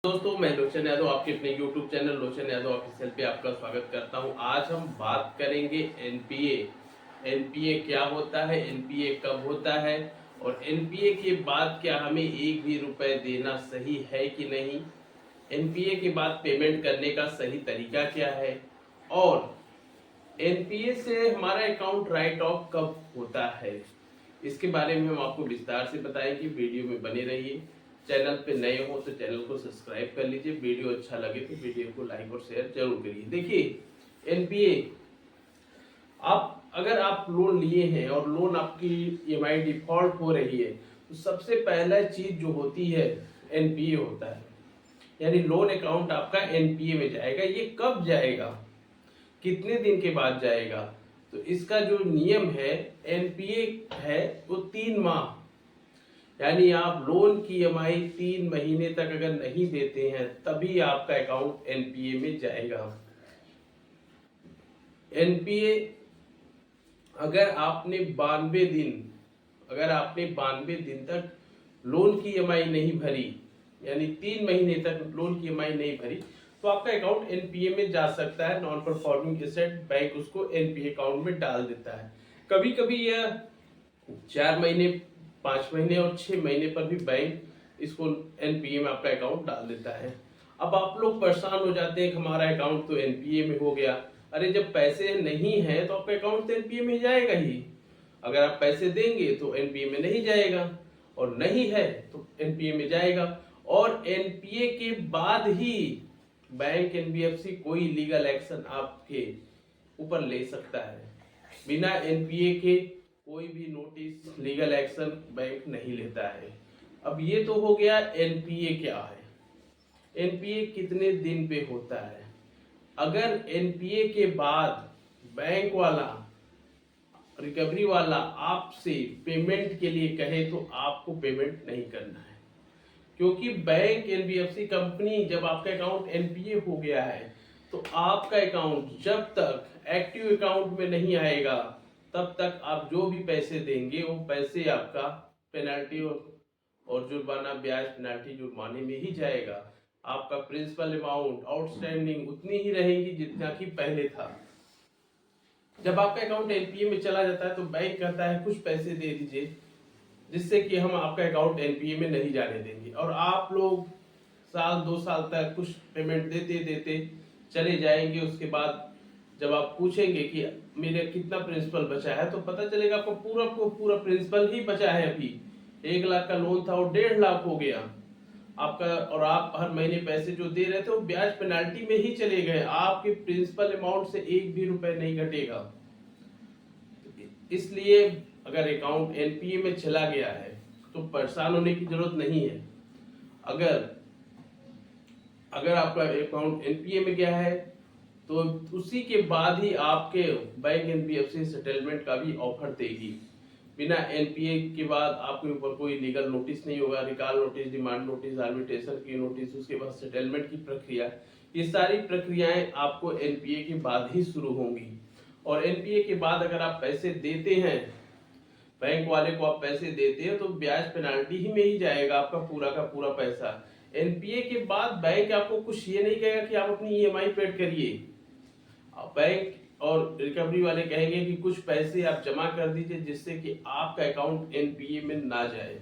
दोस्तों, मैं लोचन यादव आपके अपने YouTube चैनल लोचन यादव ऑफिशियल पे आपका स्वागत करता हूं। आज हम बात करेंगे एनपीए। एनपीए क्या होता है, एनपीए कब होता है और एनपीए के बाद क्या हमें एक भी रुपए देना सही है कि नहीं, एनपीए के बाद पेमेंट करने का सही तरीका क्या है और एनपीए से हमारा अकाउंट राइट ऑफ कब होता है, इसके बारे में हम आपको विस्तार से बताएंगे। वीडियो में बने रहिए। चैनल पे नए हो तो चैनल को सब्सक्राइब कर लीजिए। वीडियो अच्छा लगे तो वीडियो को लाइक और शेयर जरूर करिए। देखिए, एनपीए, अगर आप लोन लिए हैं और लोन आपकी ईएमआई डिफॉल्ट हो रही है तो सबसे पहला चीज जो होती है एनपीए होता है। यानी लोन अकाउंट आपका एनपीए में जाएगा। ये कब जाएगा, कितने दिन के बाद जाएगा, तो इसका जो नियम है एनपीए है वो 3 माह, यानी आप लोन की ईएमआई 3 महीने तक अगर नहीं देते हैं तभी आपका अकाउंट एनपीए में जाएगा। एनपीए अगर आपने 92 दिन तक लोन की ईएमआई नहीं भरी, यानी 3 महीने तक लोन की ईएमआई नहीं भरी, तो आपका अकाउंट एनपीए में जा सकता है। नॉन परफॉर्मिंग एसेट बैंक उसको एनपीए अकाउंट में डाल देता है। कभी कभी यह 4 महीने, 5 महीने और 6 महीने पर भी बैंक इसको एनपीए में आपका अकाउंट डाल देता है। अब आप लोग परेशान हो जाते हैं कि हमारा अकाउंट तो एनपीए में हो गया। अरे, जब पैसे नहीं है तो आपका अकाउंट तो एनपीए में जाएगा ही। अगर आप पैसे देंगे तो एनपीए में नहीं जाएगा, और नहीं है तो एनपीए में जाएगा। और एनपीए के बाद ही बैंक, एनबीएफसी कोई लीगल एक्शन आपके ऊपर ले सकता है। बिना एनपीए के कोई भी नोटिस, लीगल एक्शन बैंक नहीं लेता है। अब ये तो हो गया एनपीए क्या है, एनपीए कितने दिन पे होता है। अगर एनपीए के बाद बैंक वाला, रिकवरी वाला आपसे पेमेंट के लिए कहे तो आपको पेमेंट नहीं करना है, क्योंकि बैंक, एनबीएफसी कंपनी, जब आपका अकाउंट एनपीए हो गया है तो आपका अकाउंट जब तक एक्टिव अकाउंट में नहीं आएगा तब तक आप जो भी पैसे देंगे वो पैसे आपका पेनल्टी और जुर्माना, ब्याज, पेनल्टी, जुर्माने में ही जाएगा। आपका प्रिंसिपल अमाउंट आउटस्टैंडिंग उतनी ही रहेगी जितना कि पहले था। जब आपका अकाउंट एनपीए में चला जाता है तो बैंक कहता है कुछ पैसे दे दीजिए जिससे कि हम आपका अकाउंट एनपीए में नहीं जाने देंगे। और आप लोग साल 2 साल तक कुछ पेमेंट देते देते चले जाएंगे। उसके बाद जब आप पूछेंगे कि मेरे कितना प्रिंसिपल बचा है तो पता चलेगा आपको पूरा प्रिंसिपल ही बचा है। अभी 1 लाख का लोन था वो 1.5 लाख हो गया आपका, और आप हर महीने पैसे जो दे रहे थे वो ब्याज पेनाल्टी में ही चले गए। आपके प्रिंसिपल अमाउंट से एक भी रुपए नहीं घटेगा। इसलिए अगर अकाउंट एनपीए में चला गया है तो परेशान होने की जरूरत नहीं है। अगर अगर आपका अकाउंट एनपीए में गया है तो उसी के बाद ही आपके बैंक एनबीएफसी सेटलमेंट का भी ऑफर देगी। बिना एनपीए के बाद आपके ऊपर कोई लीगल नोटिस नहीं होगा। Recall notice, demand notice, arbitration की नोटिस, उसके बाद सेटलमेंट की प्रक्रिया, ये सारी प्रक्रियाएं आपको एनपीए के बाद ही शुरू होंगी। और एनपीए के बाद अगर आप पैसे देते हैं, बैंक वाले को आप पैसे देते हैं, तो ब्याज पेनाल्टी ही में ही जाएगा आपका पूरा का पूरा पैसा। एनपीए के बाद बैंक आपको कुछ ये नहीं कहेगा कि आप अपनी ईएमआई पेड करिए। बैंक और रिकवरी वाले कहेंगे कि कुछ पैसे आप जमा कर दीजिए जिससे कि आपका अकाउंट एनपीए में ना जाए,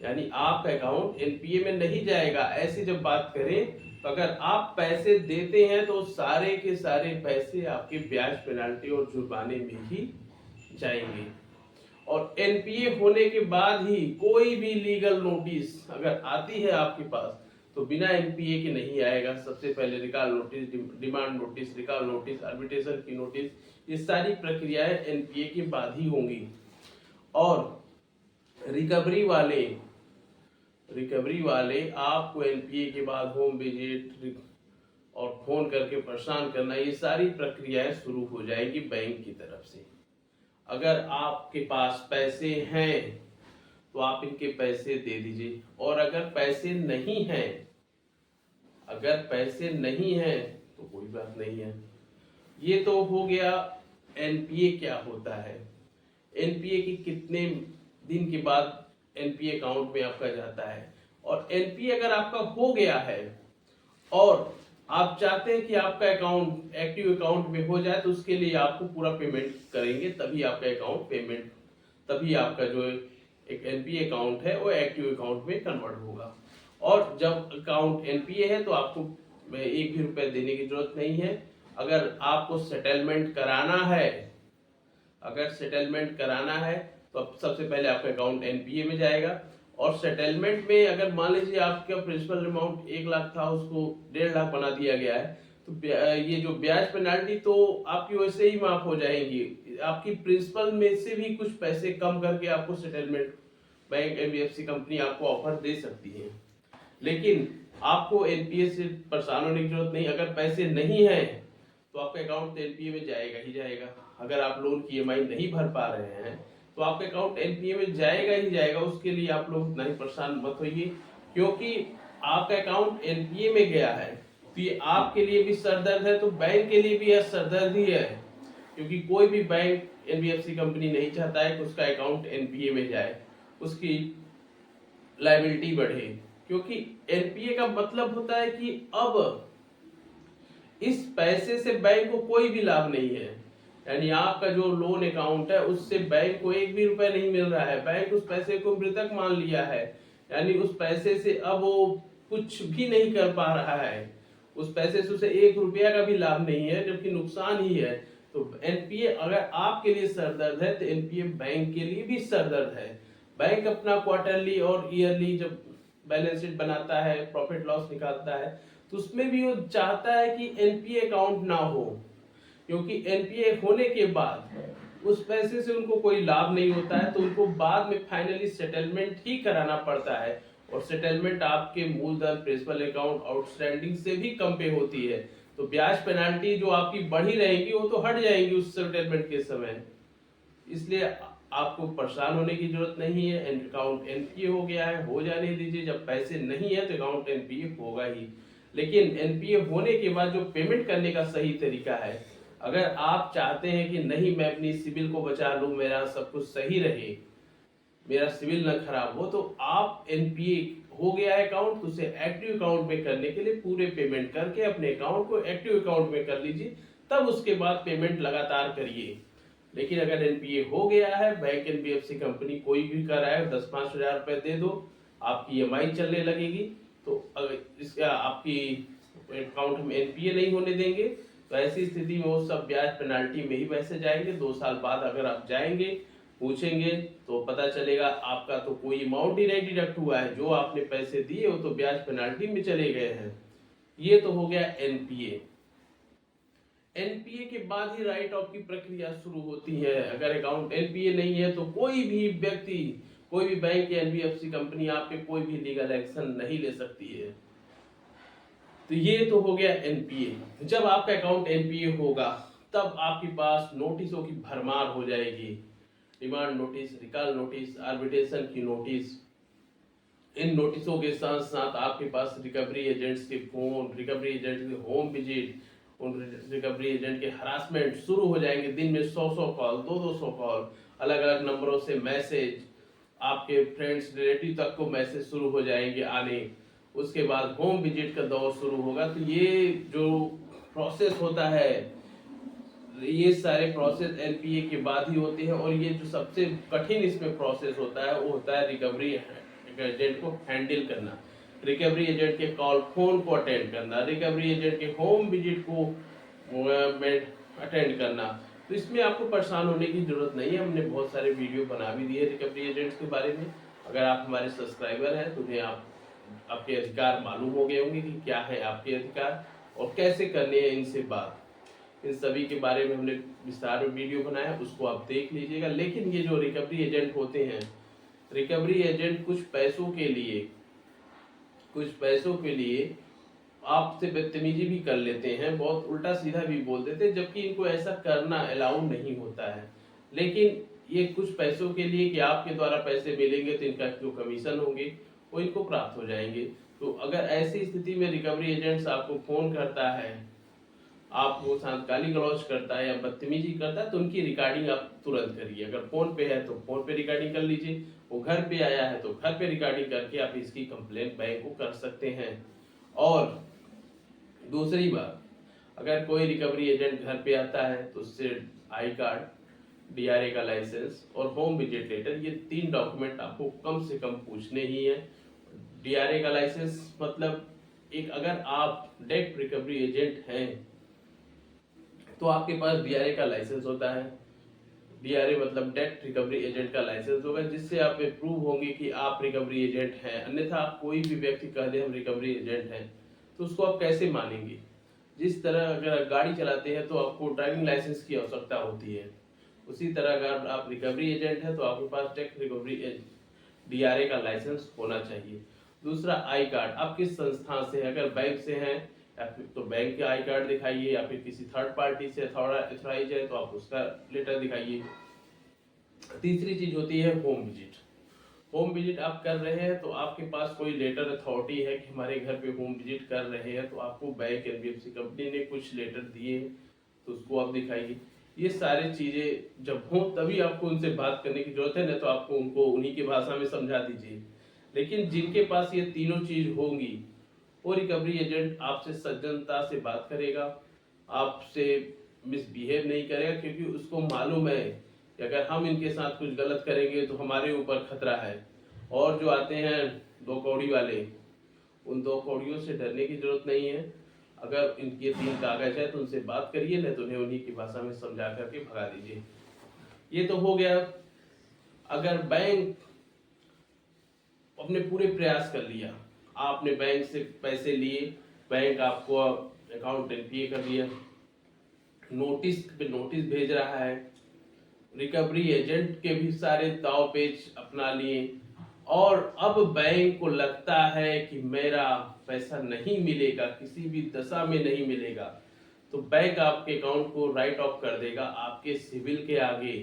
यानी आपका अकाउंट एनपीए में नहीं जाएगा। ऐसी जब बात करें तो अगर आप पैसे देते हैं तो सारे के सारे पैसे आपके ब्याज, पेनाल्टी और जुर्माने में ही जाएंगे। और एनपीए होने के बाद ही कोई भी लीगल नोटिस अगर आती है आपके पास तो बिना एनपीए के नहीं आएगा। सबसे पहले recall notice, demand notice, recall notice, arbitration की नोटिस, ये सारी प्रक्रियाएं एनपीए के बाद ही होंगी। और रिकवरी वाले आपको एनपीए के बाद होम विजिट और फोन करके परेशान करना, ये सारी प्रक्रियाएं शुरू हो जाएगी बैंक की तरफ से। अगर आपके पास पैसे हैं तो आप इनके पैसे दे दीजिए, और अगर पैसे नहीं है तो कोई बात नहीं है। ये तो हो गया एनपीए क्या होता है, एनपीए की कितने दिन के बाद एनपीए अकाउंट में आपका जाता है। और एनपीए अगर आपका हो गया है और आप चाहते हैं कि आपका अकाउंट एक्टिव अकाउंट में हो जाए, तो उसके लिए आपको पूरा पेमेंट करेंगे, तभी आपका अकाउंट पेमेंट, तभी आपका जो एक एनपीए अकाउंट है वो एक्टिव अकाउंट में कन्वर्ट होगा। और जब अकाउंट एनपीए है तो आपको एक भी रुपए देने की जरूरत नहीं है। अगर आपको सेटलमेंट कराना है, अगर सेटलमेंट कराना है तो अब सबसे पहले आपका अकाउंट एनपीए में जाएगा। और सेटलमेंट में अगर मान लीजिए आपका प्रिंसिपल अमाउंट 1 लाख था, उसको 1.5 लाख बना दिया गया है, तो ये जो ब्याज पेनाल्टी तो आपकी वैसे ही माफ हो जाएंगी। आपकी प्रिंसिपल में से भी कुछ पैसे कम करके आपको सेटलमेंट बैंक एनबीएफसी कंपनी आपको ऑफर दे सकती है। लेकिन आपको एनपीए से परेशान होने की जरूरत नहीं। अगर पैसे नहीं है तो आपका अकाउंट एनपीए में जाएगा ही जाएगा। अगर आप लोन की ईएमआई नहीं भर पा रहे हैं तो आपका अकाउंट एनपीए में जाएगा ही जाएगा। उसके लिए आप लोग इतना ही परेशान मत होइए, क्योंकि आपका अकाउंट एनपीए में गया है तो ये आपके लिए भी सरदर्द है, तो बैंक के लिए भी यह सरदर्द ही है। क्योंकि कोई भी बैंक एनबीएफसी कंपनी नहीं चाहता है कि उसका अकाउंट एनपीए में जाए, उसकी लायबिलिटी बढ़े। क्योंकि एनपीए का मतलब होता है कि अब इस पैसे से बैंक को कोई भी लाभ नहीं है। यानी आपका जो लोन अकाउंट है उससे बैंक को एक भी रुपए नहीं मिल रहा है, बैंक उस पैसे को मृतक मान लिया है। यानी उस पैसे से अब वो कुछ भी नहीं कर पा रहा है, उस पैसे से उसे 1 रुपया का भी लाभ नहीं है, जबकि नुकसान ही है। तो एनपीए अगर आपके लिए सरदर्द है तो एनपीए बैंक के लिए भी सरदर्द है। बैंक अपना क्वार्टरली और ईयरली जब बैलेंस शीट बनाता है, प्रॉफिट लॉस निकालता है, तो उसमें भी वो चाहता है कि एनपीए अकाउंट ना हो। क्योंकि एनपीए होने के बाद उस पैसे से उनको कोई लाभ नहीं होता है, तो उनको बाद में फाइनली सेटलमेंट ही कराना पड़ता है। और सेटलमेंट आपके मूलधन, प्रिंसिपल अकाउंट, आउटस्टैंडिंग से भी कम पे होती है। तो ब्याज पेनाल्टी जो आपकी बढ़ी रहेगी वो तो हट जाएंगी उस सेटलमेंट के समय। इसलिए आपको परेशान होने की जरूरत नहीं है। अकाउंट एनपीए हो गया है, हो जाने दीजिए। जब पैसे नहीं है तो अकाउंट एनपीए होगा ही। लेकिन एनपीए होने के बाद जो पेमेंट करने का सही तरीका है, अगर आप चाहते हैं कि नहीं मैं अपनी सिविल को बचा लूं, मेरा सब कुछ सही रहे, मेरा सिविल न खराब हो, तो आप एनपीए हो गया है अकाउंट, तो उसे एक्टिव अकाउंट में करने के लिए पूरे पेमेंट करके अपने अकाउंट को एक्टिव अकाउंट में कर लीजिए, तब उसके बाद पेमेंट लगातार करिए। लेकिन अगर एनपीए हो गया है, बैंक एनबीएफसी कंपनी कोई भी कर रहा है, 10-5 हजार रुपए दे दो, आपकी ईएमआई चलने लगेगी। तो अगर इसका आपकी अकाउंट में एनपीए नहीं होने देंगे, तो ऐसी स्थिति में वो सब ब्याज पेनाल्टी में ही पैसे जाएंगे। 2 साल बाद अगर आप जाएंगे, पूछेंगे, तो पता चलेगा आपका तो कोई अमाउंट ही नहीं डिडक्ट हुआ है, जो आपने पैसे दिए वो तो ब्याज पेनाल्टी में चले गए हैं। ये तो हो गया एनपीए। एनपीए के बाद ही राइट ऑफ की प्रक्रिया शुरू होती है। अगर अकाउंट एनपीए नहीं है तो कोई भी व्यक्ति, कोई भी बैंक या एनबीएफसी कंपनी आप पे कोई भी लीगल एक्शन नहीं ले सकती है। तो ये तो हो गया एनपीए। जब आपका अकाउंट एनपीए होगा तब आपके पास नोटिसों की भरमार हो जाएगी। Demand notice, recall notice, arbitration की नोटिस। इन नोटिसों के साथ साथ आपके पास रिकवरी एजेंट्स के फोन, रिकवरी एजेंट के होम विजिट, उन रिकवरी एजेंट के हरासमेंट शुरू हो जाएंगे। दिन में 100 कॉल, 200 कॉल, अलग अलग नंबरों से मैसेज, आपके फ्रेंड्स रिलेटिव तक को मैसेज शुरू हो जाएंगे आने। उसके बाद होम विजिट का दौर शुरू होगा। तो ये जो प्रोसेस होता है, ये सारे प्रोसेस एनपीए के बाद ही होते हैं। और ये जो सबसे कठिन इसमें प्रोसेस होता है वो होता है रिकवरी एजेंट को हैंडल करना, रिकवरी एजेंट के कॉल फोन को अटेंड करना, रिकवरी एजेंट के होम विजिट को अटेंड करना। तो इसमें आपको परेशान होने की जरूरत नहीं है। हमने बहुत सारे वीडियो बना भी दिए रिकवरी एजेंट्स के बारे में। अगर आप हमारे सब्सक्राइबर हैं तो उन्हें आपके अधिकार मालूम हो गए होंगे कि क्या है आपके अधिकार और कैसे करने हैं इनसे बात। इन सभी के बारे में हमने विस्तार में वीडियो बनाया है, उसको आप देख लीजिएगा। लेकिन ये जो रिकवरी एजेंट होते हैं, रिकवरी एजेंट कुछ पैसों के लिए आपसे बदतमीजी भी कर लेते हैं, बहुत उल्टा सीधा भी बोल देते हैं, जबकि इनको ऐसा करना अलाउ नहीं होता है। लेकिन ये कुछ पैसों के लिए कि आपके द्वारा पैसे मिलेंगे तो इनका जो कमीशन होंगे वो इनको प्राप्त हो जाएंगे। तो अगर ऐसी स्थिति में रिकवरी एजेंट्स आपको फोन करता है, आपको साथ गाली गलौज करता है या बदतमीजी करता है, तो उनकी रिकॉर्डिंग आप तुरंत करिए। अगर फोन पे है तो फोन पे रिकॉर्डिंग कर लीजिए, वो घर पे आया है तो घर पे रिकॉर्डिंग करके आप इसकी कंप्लेंट बैंक को कर सकते हैं। और दूसरी बात, अगर कोई रिकवरी एजेंट घर पे आता है तो उससे आई कार्ड, डीआरए का लाइसेंस और होम विजिट लेटर, ये 3 डॉक्यूमेंट आपको कम से कम पूछने ही है। डीआरए का लाइसेंस मतलब एक, अगर आप डेट रिकवरी एजेंट हैं तो आपके पास डीआरए का लाइसेंस होता है। डीआरए मतलब डेट रिकवरी एजेंट का लाइसेंस होगा, जिससे आप में प्रूव होंगे कि आप रिकवरी एजेंट हैं। अन्यथा कोई भी व्यक्ति कह दे हम रिकवरी एजेंट हैं तो उसको आप कैसे मानेंगे। जिस तरह अगर गाड़ी चलाते हैं तो आपको ड्राइविंग लाइसेंस की आवश्यकता होती है, उसी तरह अगर आप रिकवरी एजेंट हैं तो आपके पास डेट रिकवरी डीआरए का लाइसेंस होना चाहिए। दूसरा, आई कार्ड, आप किस संस्था से, अगर बैंक से हैं या फिर तो बैंक का आई कार्ड दिखाइए, या फिर किसी थर्ड पार्टी से अथॉराइज है तो आप उसका लेटर दिखाइए। तीसरी चीज होती है होम विजिट। होम विजिट आप कर रहे हैं तो आपके पास कोई लेटर अथॉरिटी है कि हमारे घर पे होम विजिट कर रहे हैं, तो आपको बैंक एनबीएफसी कंपनी ने कुछ लेटर दिए हैं तो उसको आप दिखाइए। ये सारी चीजें जब हो तभी आपको उनसे बात करने की जरूरत है, ना तो आपको उनको उन्हीं की भाषा में समझा दीजिए। लेकिन जिनके पास ये तीनों चीज होंगी वो रिकवरी एजेंट आपसे सज्जनता से बात करेगा, आपसे मिसबिहेव नहीं करेगा, क्योंकि उसको मालूम है कि अगर हम इनके साथ कुछ गलत करेंगे तो हमारे ऊपर खतरा है। और जो आते हैं 2 कौड़ी वाले, उन 2 कौड़ियों से डरने की जरूरत नहीं है। अगर इनके 3 कागज है तो उनसे बात करिए, नहीं तो उन्हें उन्हीं की भाषा में समझा करके भगा दीजिए। ये तो हो गया। अगर बैंक अपने पूरे प्रयास कर लिया, आपने बैंक से पैसे लिए, बैंक आपको अकाउंट एनपीए कर दिया, नोटिस पे नोटिस भेज रहा है, रिकवरी एजेंट के भी सारे दाव पेच अपना लिए, और अब बैंक को लगता है कि मेरा पैसा नहीं मिलेगा, किसी भी दशा में नहीं मिलेगा, तो बैंक आपके अकाउंट को राइट ऑफ कर देगा। आपके सिविल के आगे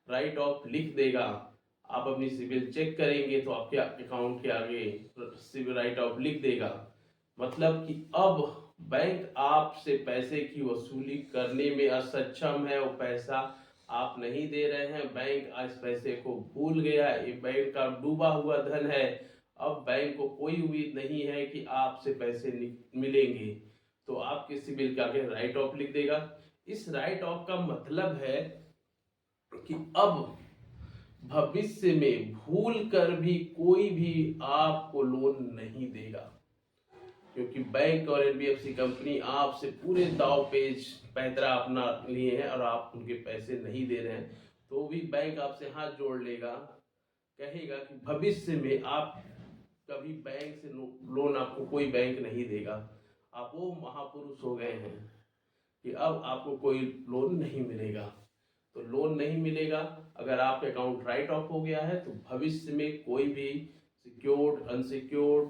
राइट ऑफ लिख देगा। आप अपनी सिविल चेक करेंगे तो आपके अकाउंट के आगे सिविल राइट ऑफ लिख देगा। मतलब कि अब बैंक आपसे पैसे की वसूली करने में असक्षम है, वो पैसा आप नहीं दे रहे हैं, बैंक इस पैसे को भूल गया, ये बैंक का डूबा हुआ धन है। अब बैंक को कोई उम्मीद नहीं है कि आपसे पैसे मिलेंगे, तो आपके सिविल के आगे राइट ऑफ लिख देगा। इस राइट ऑफ का मतलब है कि अब भविष्य में भूल कर भी कोई भी आपको लोन नहीं देगा, क्योंकि बैंक और एनबीएफसी कंपनी आपसे पूरे दाव पेच पैतरा अपना लिए हैं और आप उनके पैसे नहीं दे रहे हैं, तो भी बैंक आपसे हाथ जोड़ लेगा, कहेगा कि भविष्य में आप कभी बैंक से लोन आपको कोई बैंक नहीं देगा। आप वो महापुरुष हो गए हैं कि अब आपको कोई लोन नहीं मिलेगा। तो लोन नहीं मिलेगा, अगर आपका अकाउंट राइट ऑफ हो गया है तो भविष्य में कोई भी सिक्योर्ड अनसिक्योर्ड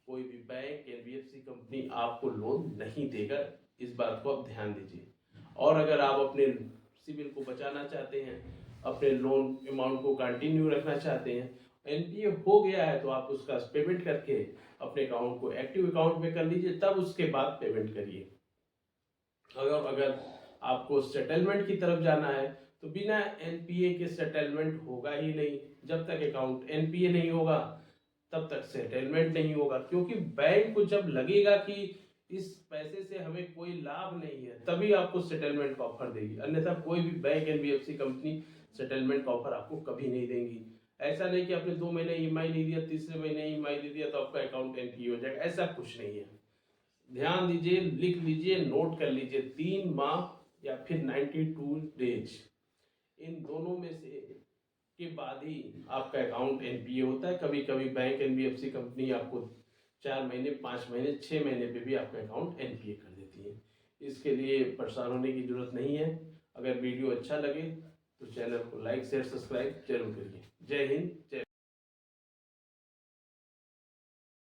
कोई भी बैंक एनबीएफसी कंपनी आपको लोन नहीं देगा। इस बात को आप ध्यान दीजिए। और अगर आप अपने सिविल को बचाना चाहते हैं, अपने लोन अमाउंट को कंटिन्यू रखना चाहते हैं, एनपीए हो गया है तो आप उसका पेमेंट करके अपने अकाउंट को एक्टिव अकाउंट में कर लीजिए, तब उसके बाद पेमेंट करिए। अगर आपको सेटलमेंट की तरफ जाना है तो बिना एनपीए के सेटलमेंट होगा ही नहीं। जब तक अकाउंट एनपीए नहीं होगा तब तक सेटलमेंट नहीं होगा, क्योंकि बैंक को जब लगेगा कि इस पैसे से हमें कोई लाभ नहीं है तभी आपको सेटलमेंट का ऑफर देगी, अन्यथा कोई भी बैंक एनबीएफसी कंपनी सेटलमेंट का ऑफर आपको कभी नहीं देंगी। ऐसा नहीं कि आपने 2 महीने ईएमआई नहीं दिया, तीसरे महीने ईएमआई दे दिया तो आपका अकाउंट एनपीए हो जाएगा, ऐसा कुछ नहीं है। ध्यान दीजिए, लिख लीजिए, नोट कर लीजिए, 3 माह या फिर 92 डेज, इन दोनों में से के बाद ही आपका अकाउंट एनपीए होता है। कभी कभी बैंक एनबीएफसी कंपनी आपको 4 महीने 5 महीने 6 महीने पे भी आपका अकाउंट एनपीए कर देती है। इसके लिए परेशान होने की जरूरत नहीं है। अगर वीडियो अच्छा लगे तो चैनल को लाइक शेयर सब्सक्राइब जरूर करिए। जय हिंद, जय